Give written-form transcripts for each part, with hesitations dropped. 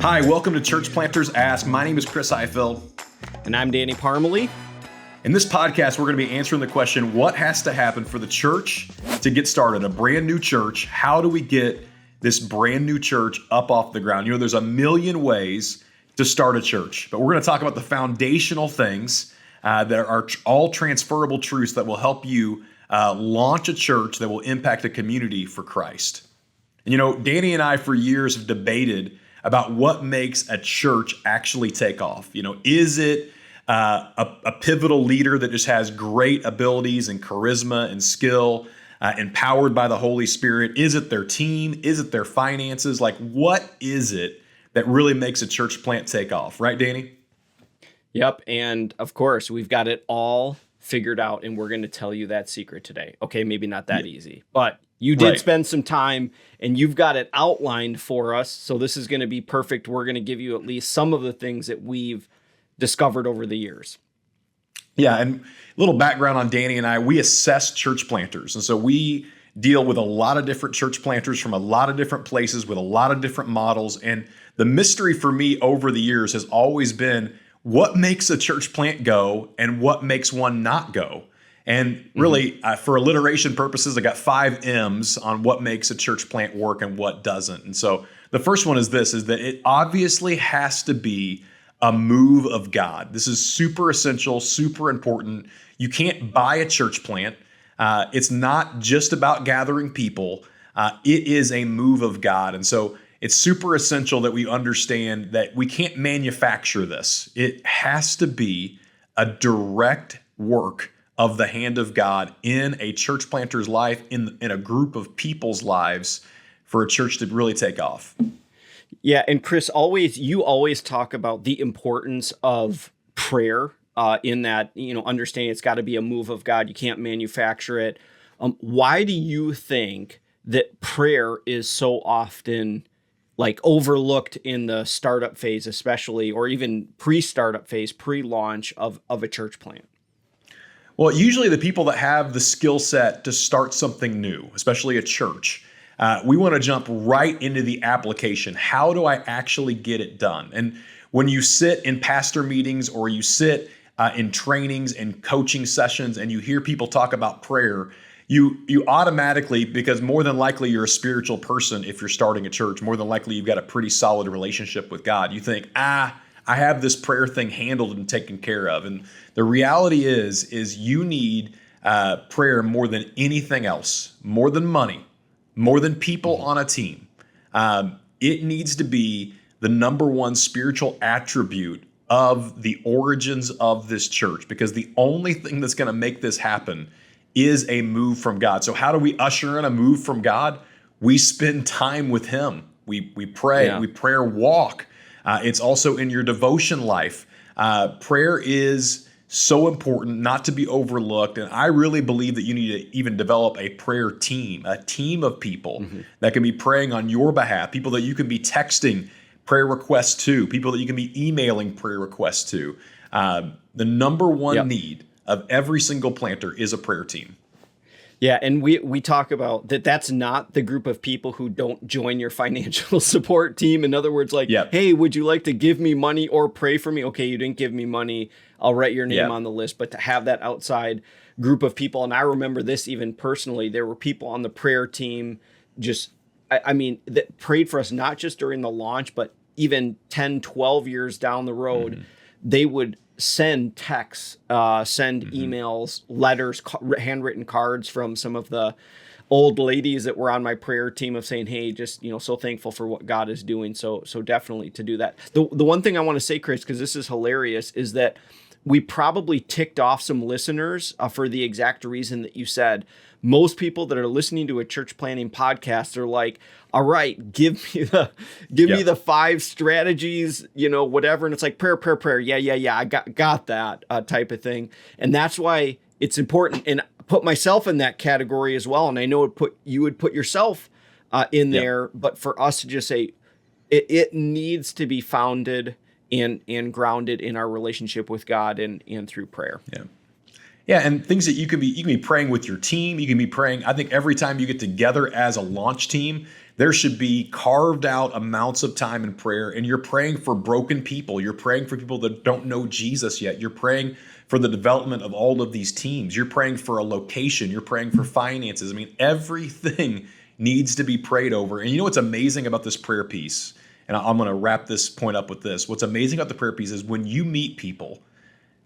Hi, welcome to Church Planters Ask. My name is Chris Highfill. And I'm Danny Parmelee. In this podcast, we're going to be answering the question, what has to happen for the church to get started? A brand new church, how do we get this brand new church up off the ground? You know, there's a million ways to start a church, but we're going to talk about the foundational things that are all transferable truths that will help you launch a church that will impact a community for Christ. And you know, Danny and I for years have debated about what makes a church actually take off. You know, is it a pivotal leader that just has great abilities and charisma and skill, empowered by the Holy Spirit? Is it their team? Is it their finances? Like, what is it that really makes a church plant take off? Right, Danny? Yep. And of course, we've got it all figured out, and we're going to tell you that secret today. Okay, maybe not that easy, but you did spend some time and you've got it outlined for us. So this is going to be perfect. We're going to give you at least some of the things that we've discovered over the years. Yeah, and a little background on Danny and I, we assess church planters. And so we deal with a lot of different church planters from a lot of different places with a lot of different models. And the mystery for me over the years has always been what makes a church plant go and what makes one not go. And really, for alliteration purposes, I got 5 M's on what makes a church plant work and what doesn't. And so the first one is this, is that it obviously has to be a move of God. This is super essential, super important. You can't buy a church plant. It's not just about gathering people. It is a move of God. And so it's super essential that we understand that we can't manufacture this. It has to be a direct work of the hand of God in a church planter's life, in a group of people's lives, for a church to really take off. Yeah, and Chris, you always talk about the importance of prayer in that, you know, understanding it's got to be a move of God. You can't manufacture it. Why do you think that prayer is so often like overlooked in the startup phase, especially, or even pre-startup phase, pre-launch of a church plant? Well, usually the people that have the skill set to start something new, especially a church, we want to jump right into the application. How do I actually get it done? And when you sit in pastor meetings or you sit in trainings and coaching sessions and you hear people talk about prayer, you automatically, because more than likely you're a spiritual person if you're starting a church, more than likely you've got a pretty solid relationship with God. You think, I have this prayer thing handled and taken care of. And the reality is you need prayer more than anything else, more than money, more than people on a team. It needs to be the number one spiritual attribute of the origins of this church, because the only thing that's going to make this happen is a move from God. So how do we usher in a move from God? We spend time with Him. We pray, we prayer walk. It's also in your devotion life. Prayer is so important not to be overlooked. And I really believe that you need to even develop a prayer team, a team of people that can be praying on your behalf, people that you can be texting prayer requests to, people that you can be emailing prayer requests to. The number one need of every single planter is a prayer team. Yeah, and we talk about that's not the group of people who don't join your financial support team. In other words, like, hey, would you like to give me money or pray for me? Okay, you didn't give me money. I'll write your name on the list. But to have that outside group of people, and I remember this even personally, there were people on the prayer team that prayed for us, not just during the launch, but even 10, 12 years down the road. They would send texts, send emails, letters, handwritten cards from some of the old ladies that were on my prayer team of saying, hey, just, so thankful for what God is doing. So definitely to do that. The one thing I want to say, Chris, because this is hilarious, is that we probably ticked off some listeners for the exact reason that you said. Most people that are listening to a church planning podcast are like, all right, give me the 5 strategies, whatever. And it's like prayer. Yeah. I got that type of thing. And that's why it's important. And put myself in that category as well. And I know you would put yourself in there, but for us to just say it needs to be founded and grounded in our relationship with God and through prayer. Yeah. Yeah, and things that you can be praying with your team. You can be praying. I think every time you get together as a launch team, there should be carved out amounts of time in prayer, and you're praying for broken people. You're praying for people that don't know Jesus yet. You're praying for the development of all of these teams. You're praying for a location. You're praying for finances. I mean, everything needs to be prayed over. And you know what's amazing about this prayer piece? And I'm going to wrap this point up with this. What's amazing about the prayer piece is when you meet people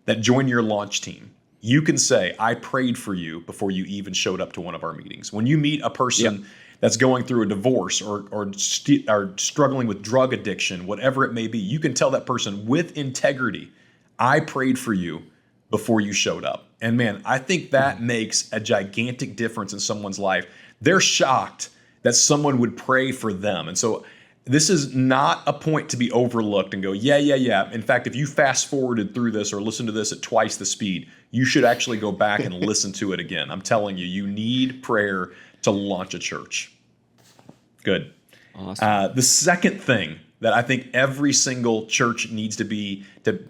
that join your launch team, you can say, I prayed for you before you even showed up to one of our meetings. When you meet a person that's going through a divorce or struggling with drug addiction, whatever it may be, you can tell that person with integrity, I prayed for you before you showed up. And man, I think that makes a gigantic difference in someone's life. They're shocked that someone would pray for them. And so this is not a point to be overlooked and go, yeah. In fact, if you fast forwarded through this or listened to this at twice the speed, you should actually go back and listen to it again. I'm telling you, you need prayer to launch a church. Good. Awesome. The second thing that I think every single church needs to be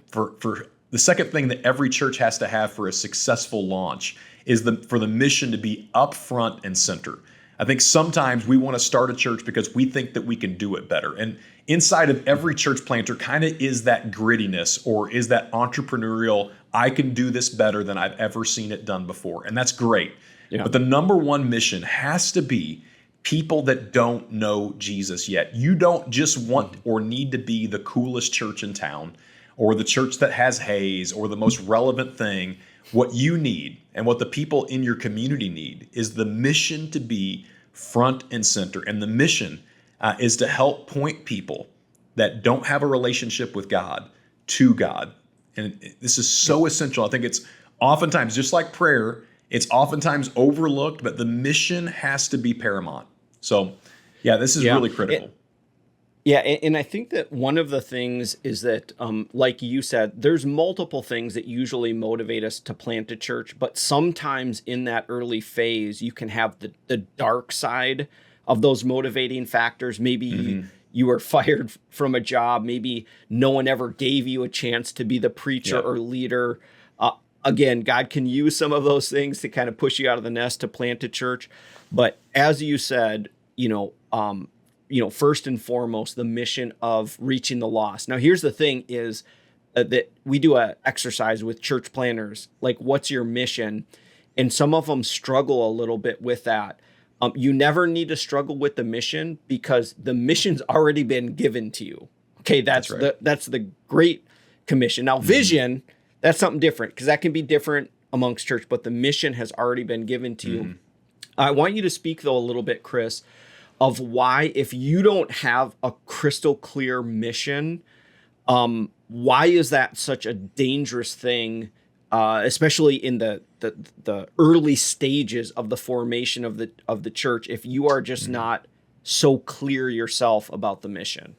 for the second thing that every church has to have for a successful launch is for the mission to be up front and center. I think sometimes we want to start a church because we think that we can do it better. And inside of every church planter kind of is that grittiness or is that entrepreneurial, I can do this better than I've ever seen it done before. And that's great. Yeah. But the number one mission has to be people that don't know Jesus yet. You don't just want or need to be the coolest church in town or the church that has haze or the most relevant thing. What you need and what the people in your community need is the mission to be front and center. And the mission is to help point people that don't have a relationship with God to God. And this is so essential. I think it's oftentimes, just like prayer, it's oftentimes overlooked, but the mission has to be paramount. So, yeah, this is really critical. And I think that one of the things is that, like you said, there's multiple things that usually motivate us to plant a church, but sometimes in that early phase, you can have the dark side of those motivating factors. Maybe you were fired from a job. Maybe no one ever gave you a chance to be the preacher or leader. Again, God can use some of those things to kind of push you out of the nest to plant a church. But as you said, first and foremost, the mission of reaching the lost. Now, here's the thing is that we do an exercise with church planners, like, what's your mission? And some of them struggle a little bit with that. You never need to struggle with the mission because the mission's already been given to you. Okay, that's right. That's the Great Commission. Now, vision, that's something different because that can be different amongst church, but the mission has already been given to you. I want you to speak, though, a little bit, Chris, of why, if you don't have a crystal clear mission, why is that such a dangerous thing, especially in the early stages of the formation of the church, if you are just not so clear yourself about the mission?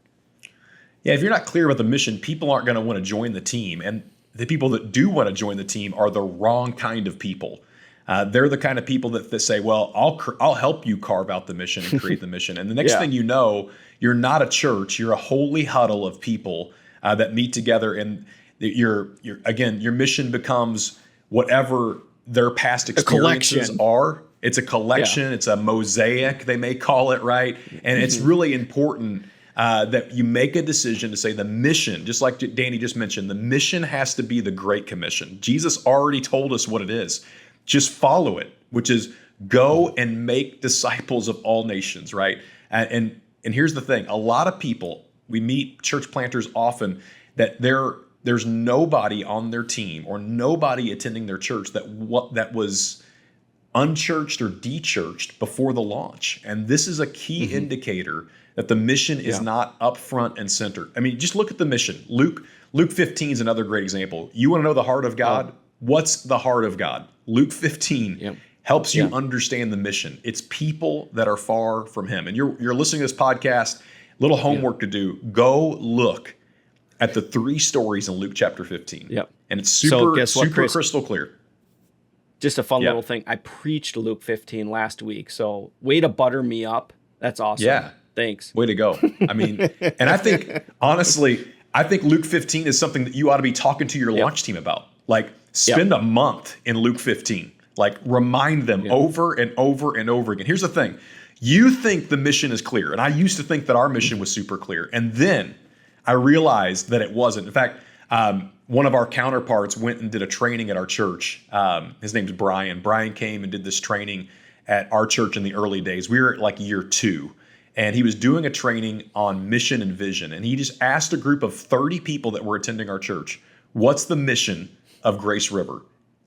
Yeah, if you're not clear about the mission, people aren't going to want to join the team. And the people that do want to join the team are the wrong kind of people. They're the kind of people that say, well, I'll help you carve out the mission and create the mission. And the next thing you know, you're not a church. You're a holy huddle of people that meet together. And your mission becomes whatever their past experiences are. It's a collection. Yeah. It's a mosaic, they may call it, right? And it's really important that you make a decision to say the mission, just like Danny just mentioned, the mission has to be the Great Commission. Jesus already told us what it is. Just follow it, which is go and make disciples of all nations, right? And here's the thing. A lot of people, we meet church planters often, that there's nobody on their team or nobody attending their church that was unchurched or dechurched before the launch. And this is a key indicator that the mission is not up front and center. I mean, just look at the mission. Luke 15 is another great example. You want to know the heart of God? What's the heart of God? Luke 15 helps you understand the mission. It's people that are far from him. And you're listening to this podcast, little homework to do. Go look at the 3 stories in Luke chapter 15. Yep. And it's super crystal clear. Just a fun little thing. I preached Luke 15 last week. So way to butter me up. That's awesome. Yeah. Thanks. Way to go. I mean, and I think, honestly, Luke 15 is something that you ought to be talking to your launch team about. Like, Spend a month in Luke 15. Like remind them over and over and over again. Here's the thing. You think the mission is clear. And I used to think that our mission was super clear. And then I realized that it wasn't. In fact, one of our counterparts went and did a training at our church. His name's Brian. Brian came and did this training at our church in the early days. We were at like year 2. And he was doing a training on mission and vision. And he just asked a group of 30 people that were attending our church, what's the mission of Grace River?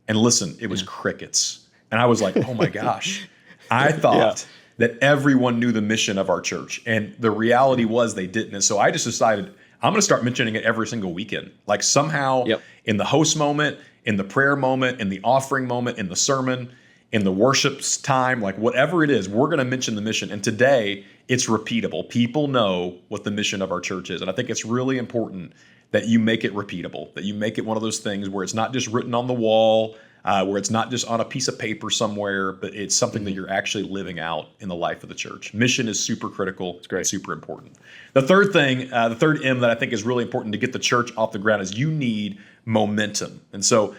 And listen, it was crickets. And I was like, oh my gosh. I thought that everyone knew the mission of our church. And the reality was they didn't. And so I just decided I'm going to start mentioning it every single weekend. Like somehow in the host moment, in the prayer moment, in the offering moment, in the sermon, in the worship time, like whatever it is, we're going to mention the mission. And today it's repeatable. People know what the mission of our church is. And I think it's really important that you make it repeatable, that you make it one of those things where it's not just written on the wall, where it's not just on a piece of paper somewhere, but it's something that you're actually living out in the life of the church. Mission is super critical. It's great. Super important. The third thing, the third M that I think is really important to get the church off the ground is you need momentum. And so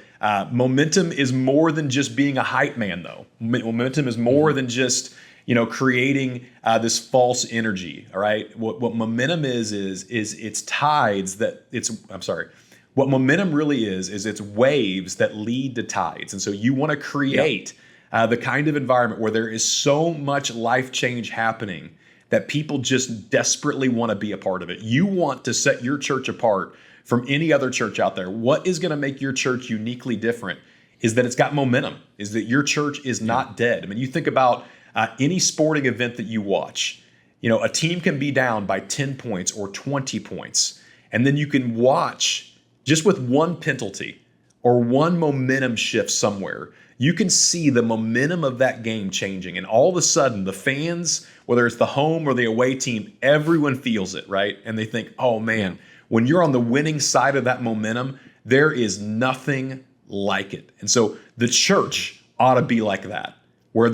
momentum is more than just being a hype man, though. Momentum is more than just creating this false energy. All right. What momentum is it's tides that what momentum really is it's waves that lead to tides. And so you want to create the kind of environment where there is so much life change happening that people just desperately want to be a part of it. You want to set your church apart from any other church out there. What is going to make your church uniquely different is that it's got momentum, is that your church is not dead. I mean, you think about any sporting event that you watch, a team can be down by 10 points or 20 points. And then you can watch just with one penalty or one momentum shift somewhere, you can see the momentum of that game changing. And all of a sudden, the fans, whether it's the home or the away team, everyone feels it, right? And they think, oh man, when you're on the winning side of that momentum, there is nothing like it. And so the church ought to be like that, where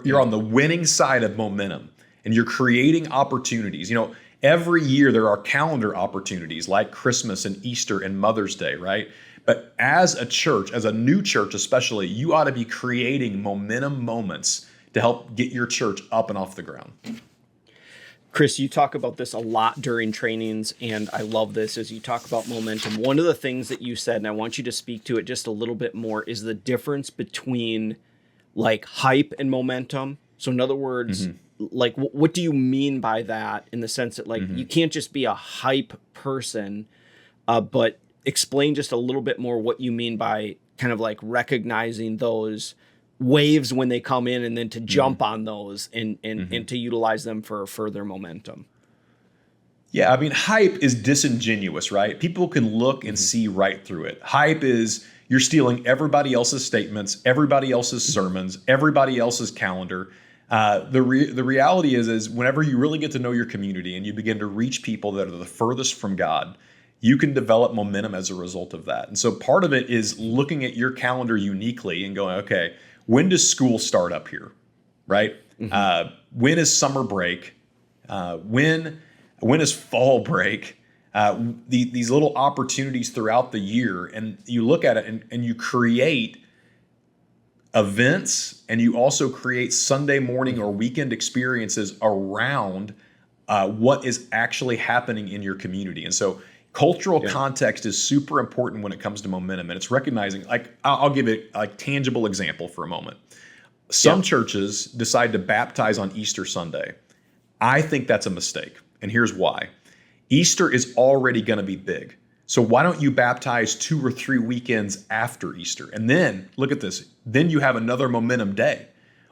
you're on the winning side of momentum and you're creating opportunities. Every year there are calendar opportunities like Christmas and Easter and Mother's Day, right? But as a church, as a new church especially, you ought to be creating momentum moments to help get your church up and off the ground. Chris, you talk about this a lot during trainings, and I love this as you talk about momentum. One of the things that you said, and I want you to speak to it just a little bit more, is the difference between like hype and momentum. So in other words, like what do you mean by that, in the sense that like you can't just be a hype person, but explain just a little bit more what you mean by kind of like recognizing those waves when they come in and then to jump on those and to utilize them for further momentum. Yeah, I mean, hype is disingenuous, right? People can look and see right through it. Hype is you're stealing everybody else's statements, everybody else's sermons, everybody else's calendar. The reality is whenever you really get to know your community and you begin to reach people that are the furthest from God, you can develop momentum as a result of that. And so part of it is looking at your calendar uniquely and going, okay, when does school start up here, right? When is summer break? When is fall break? These little opportunities throughout the year, and you look at it and you create events, and you also create Sunday morning or weekend experiences around what is actually happening in your community. And so cultural context is super important when it comes to momentum, and it's recognizing, like, I'll give it a tangible example for a moment. Some churches decide to baptize on Easter Sunday. I think that's a mistake, and here's why. Easter is already going to be big. So why don't you baptize 2 or 3 weekends after Easter? And then, look at this, then you have another momentum day.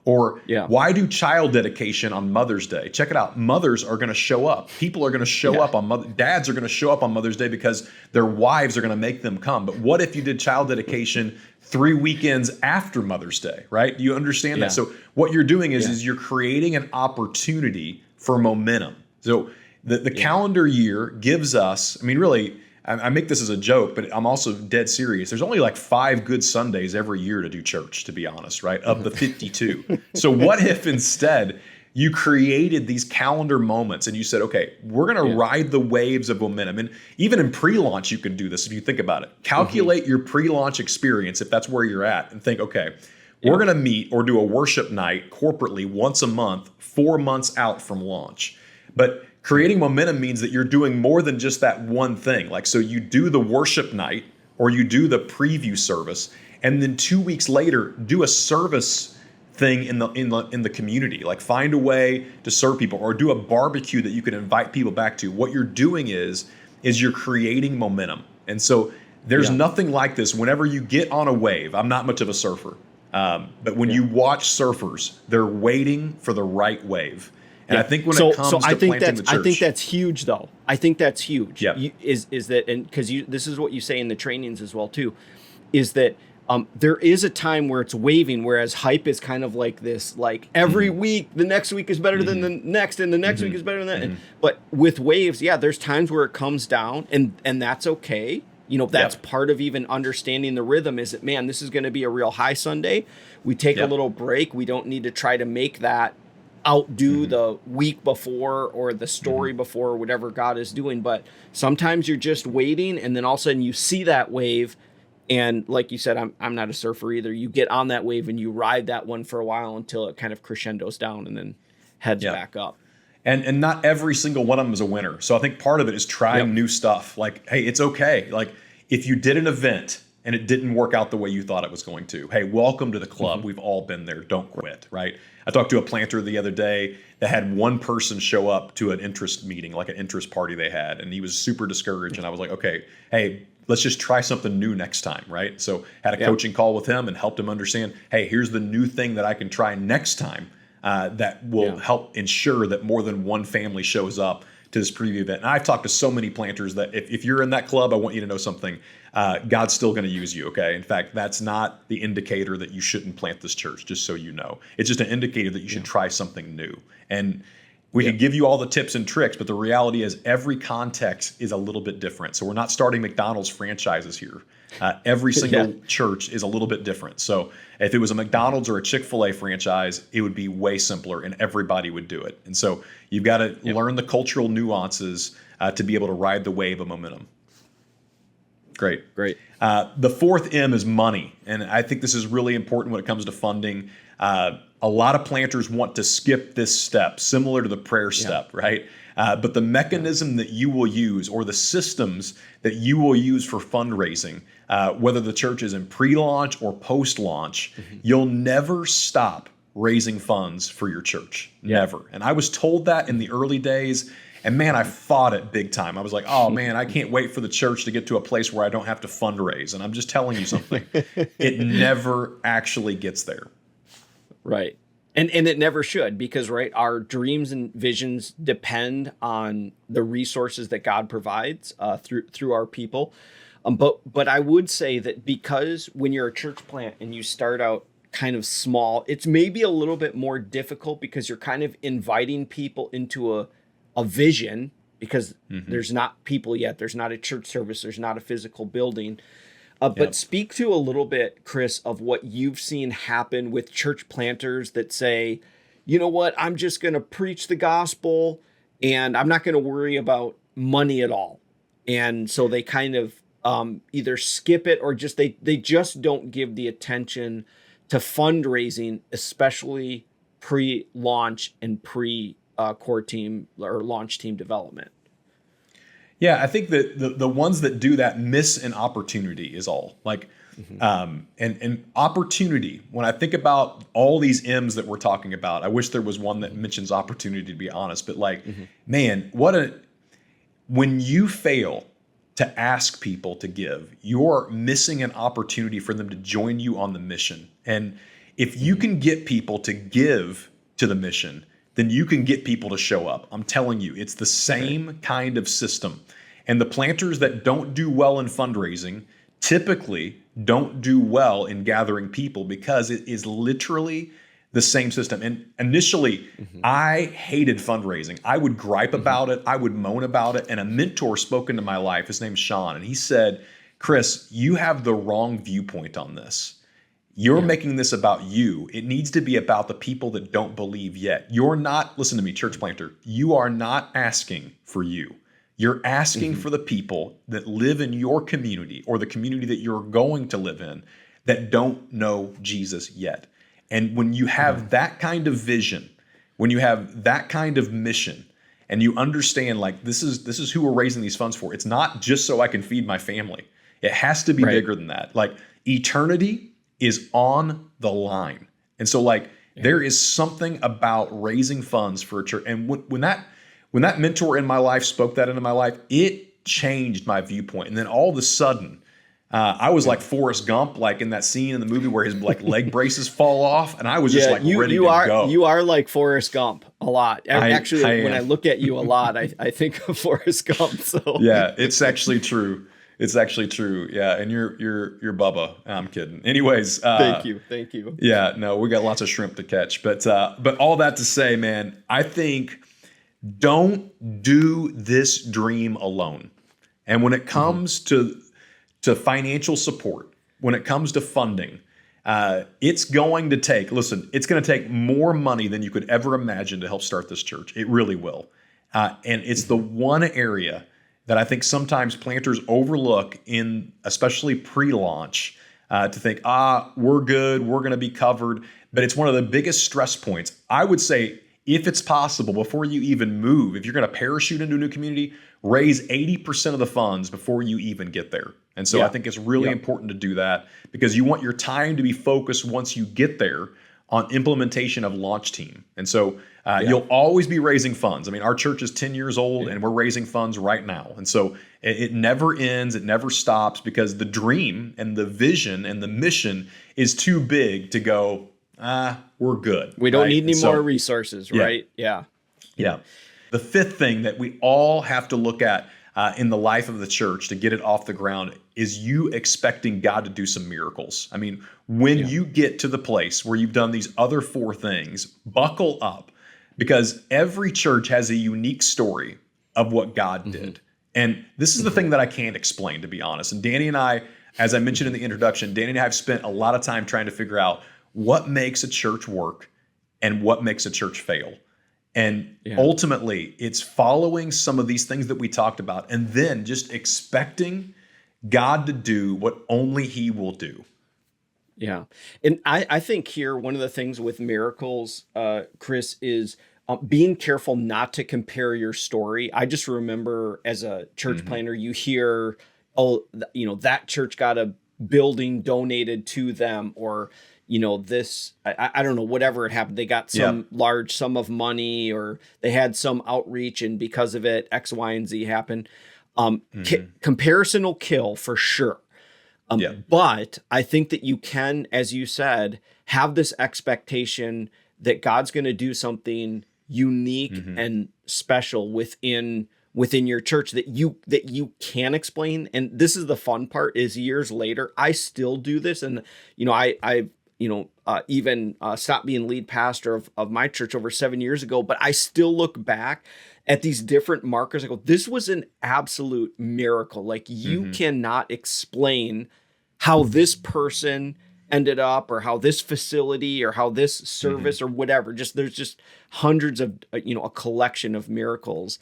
Or why do child dedication on Mother's Day? Check it out. Mothers are going to show up. People are going to show up on dads are going to show up on Mother's Day because their wives are going to make them come. But what if you did child dedication 3 weekends after Mother's Day, right? Do you understand that? So what you're doing is you're creating an opportunity for momentum. So the calendar year gives us, I mean, really, I make this as a joke, but I'm also dead serious. There's only like 5 good Sundays every year to do church, to be honest, right? Of the 52. So what if instead you created these calendar moments and you said, okay, we're going to ride the waves of momentum. And even in pre-launch, you can do this if you think about it. Calculate your pre-launch experience if that's where you're at and think, okay, we're going to meet or do a worship night corporately once a month, 4 months out from launch. But creating momentum means that you're doing more than just that one thing. Like, so you do the worship night or you do the preview service, and then 2 weeks later, do a service thing in the community. Like, find a way to serve people or do a barbecue that you can invite people back to. What you're doing is you're creating momentum. And so there's nothing like this. Whenever you get on a wave, I'm not much of a surfer, but when you watch surfers, they're waiting for the right wave. And I think when it comes to planting the church, I think that's huge, though. I think that's huge. Yeah. Is that, and because this is what you say in the trainings as well too, is that there is a time where it's waving, whereas hype is kind of like this, like every week, the next week is better than the next, and the next week is better than that. But with waves, there's times where it comes down, and that's okay. You know, that's part of even understanding the rhythm is that, man, this is going to be a real high Sunday. We take a little break. We don't need to try to make that outdo the week before or the story before, or whatever God is doing. But sometimes you're just waiting, and then all of a sudden you see that wave. And like you said, I'm not a surfer either. You get on that wave and you ride that one for a while until it kind of crescendos down and then heads back up. And not every single one of them is a winner. So I think part of it is trying new stuff. Like, hey, it's okay. Like, if you did an event and it didn't work out the way you thought it was going to, hey, welcome to the club. We've all been there. Don't quit, right? I talked to a planter the other day that had one person show up to an interest meeting, like an interest party they had, and he was super discouraged. And I was like, okay, hey, let's just try something new next time, right? So had a coaching call with him and helped him understand, hey, here's the new thing that I can try next time that will help ensure that more than one family shows up to this preview event. And I've talked to so many planters that if you're in that club, I want you to know something. God's still going to use you, okay? In fact, that's not the indicator that you shouldn't plant this church, just so you know. It's just an indicator that you should try something new. And we can give you all the tips and tricks, but the reality is every context is a little bit different. So we're not starting McDonald's franchises here. Every single church is a little bit different. So if it was a McDonald's or a Chick-fil-A franchise, it would be way simpler and everybody would do it. And so you've got to learn the cultural nuances to be able to ride the wave of momentum. Great. The fourth M is money. And I think this is really important when it comes to funding. A lot of planters want to skip this step, similar to the prayer step, right? But the mechanism that you will use or the systems that you will use for fundraising, whether the church is in pre-launch or post-launch, you'll never stop raising funds for your church. Never. And I was told that in the early days. And man, I fought it big time. I was like, oh man, I can't wait for the church to get to a place where I don't have to fundraise. And I'm just telling you something. It never actually gets there. Right. And it never should, because our dreams and visions depend on the resources that God provides through our people. But I would say that because when you're a church plant and you start out kind of small, it's maybe a little bit more difficult because you're kind of inviting people into a vision, because there's not people yet. There's not a church service. There's not a physical building. But speak to a little bit, Chris, of what you've seen happen with church planters that say, you know what, I'm just going to preach the gospel and I'm not going to worry about money at all. And so they kind of either skip it or just they just don't give the attention to fundraising, especially pre-launch and core team or launch team development. Yeah, I think that the ones that do that miss an opportunity is all. Like, and opportunity, when I think about all these M's that we're talking about, I wish there was one that mentions opportunity, to be honest. But like, man, when you fail to ask people to give, you're missing an opportunity for them to join you on the mission. And if you can get people to give to the mission, then you can get people to show up. I'm telling you, it's the same kind of system. And the planters that don't do well in fundraising typically don't do well in gathering people, because it is literally the same system. And initially, I hated fundraising. I would gripe about it. I would moan about it. And a mentor spoke into my life. His name's Sean. And he said, Chris, you have the wrong viewpoint on this. You're making this about you. It needs to be about the people that don't believe yet. You're not, listen to me, church planter, you are not asking for you. You're asking for the people that live in your community or the community that you're going to live in that don't know Jesus yet. And when you have that kind of vision, when you have that kind of mission, and you understand like this is who we're raising these funds for. It's not just so I can feed my family. It has to be bigger than that. Like eternity is on the line. And so like there is something about raising funds for a church. And when that mentor in my life spoke that into my life, it changed my viewpoint. And then all of a sudden, I was like Forrest Gump, like in that scene in the movie where his like leg braces fall off, and I was just ready to go. You are like Forrest Gump a lot. Actually, when I look at you a lot, I think of Forrest Gump. So yeah, it's actually true. It's actually true. Yeah, and you're Bubba. I'm kidding. Anyways, thank you. Yeah, no, we got lots of shrimp to catch, but all that to say, man, I think don't do this dream alone. And when it comes to financial support, when it comes to funding, it's going to take more money than you could ever imagine to help start this church. It really will. And it's the one area that I think sometimes planters overlook in especially pre-launch to think, we're good, we're going to be covered. But it's one of the biggest stress points. I would say if it's possible, before you even move, if you're going to parachute into a new community, raise 80% of the funds before you even get there. And so I think it's really important to do that because you want your time to be focused once you get there on implementation of launch team. And so you'll always be raising funds. I mean, our church is 10 years old and we're raising funds right now. And so it never ends, it never stops because the dream and the vision and the mission is too big to go, we're good. We don't need any more resources, right? Yeah. The fifth thing that we all have to look at in the life of the church to get it off the ground is you expecting God to do some miracles. I mean, when you get to the place where you've done these other four things, buckle up because every church has a unique story of what God did. And this is the thing that I can't explain, to be honest. And Danny and I, as I mentioned in the introduction, Danny and I have spent a lot of time trying to figure out what makes a church work and what makes a church fail. And ultimately, it's following some of these things that we talked about and then just expecting God to do what only He will do. Yeah. And I think here, one of the things with miracles, Chris, is being careful not to compare your story. I just remember as a church planner, you hear, that church got a building donated to them or this, I don't know, whatever it happened. They got some large sum of money or they had some outreach and because of it, X, Y, and Z happened. Comparison will kill for sure. But I think that you can, as you said, have this expectation that God's going to do something unique and special within your church that you can explain. And this is the fun part is years later, I still do this. And, I even stopped being lead pastor of my church over 7 years ago, but I still look back at these different markers. I go, this was an absolute miracle. Like you cannot explain how this person ended up or how this facility or how this service or whatever, there's just hundreds of, a collection of miracles,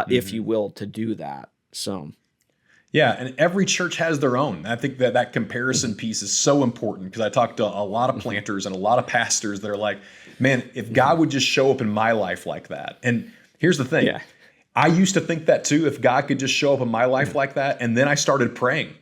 if you will, to do that. So. Yeah, and every church has their own. I think that comparison piece is so important because I talk to a lot of planters and a lot of pastors that are like, man, if God would just show up in my life like that. And here's the thing. I used to think that too, if God could just show up in my life like that. And then I started praying,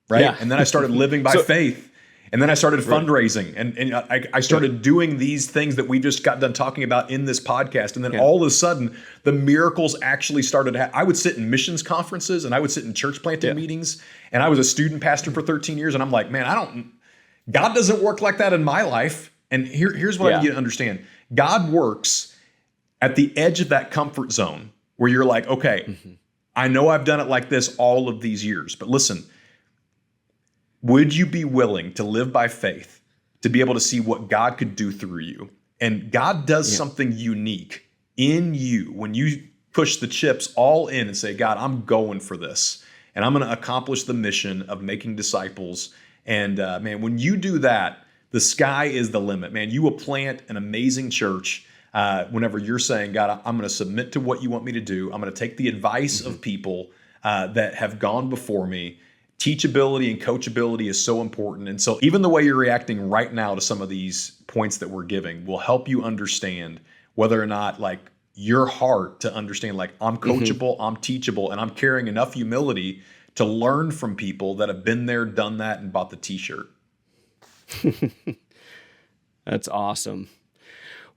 right? Yeah. And then I started living by faith. And then I started fundraising and I started doing these things that we just got done talking about in this podcast. And then all of a sudden, the miracles actually started. I would sit in missions conferences and I would sit in church planting meetings. And I was a student pastor for 13 years. And I'm like, man, God doesn't work like that in my life. And here's what I need you to understand. God works at the edge of that comfort zone where you're like, okay, I know I've done it like this all of these years, but listen, would you be willing to live by faith to be able to see what God could do through you? And God does something unique in you when you push the chips all in and say, God, I'm going for this. And I'm going to accomplish the mission of making disciples And man, when you do that, the sky is the limit, man. You will plant an amazing church whenever you're saying, God, I'm going to submit to what you want me to do. I'm going to take the advice of people that have gone before me. Teachability and coachability is so important. And so even the way you're reacting right now to some of these points that we're giving will help you understand whether or not like your heart to understand, like, I'm coachable, I'm teachable, and I'm carrying enough humility to learn from people that have been there, done that, and bought the t-shirt. That's awesome.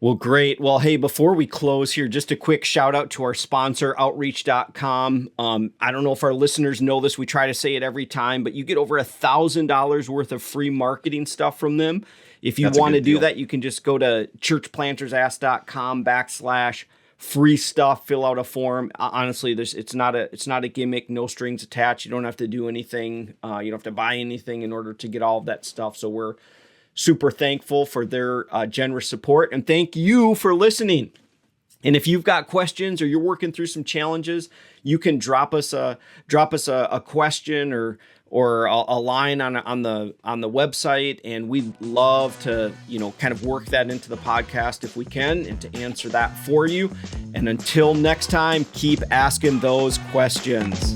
Well, great. Well, hey, before we close here, just a quick shout out to our sponsor, outreach.com. I don't know if our listeners know this. We try to say it every time, but you get over $1,000 worth of free marketing stuff from them. If you want to do that, you can just go to churchplantersask.com/free stuff, fill out a form. Honestly, it's not a gimmick, no strings attached. You don't have to do anything. You don't have to buy anything in order to get all of that stuff. So we're super thankful for their generous support, and thank you for listening. And if you've got questions or you're working through some challenges, you can drop us a question or a line on the website, and we'd love to kind of work that into the podcast if we can, and to answer that for you. And until next time, keep asking those questions.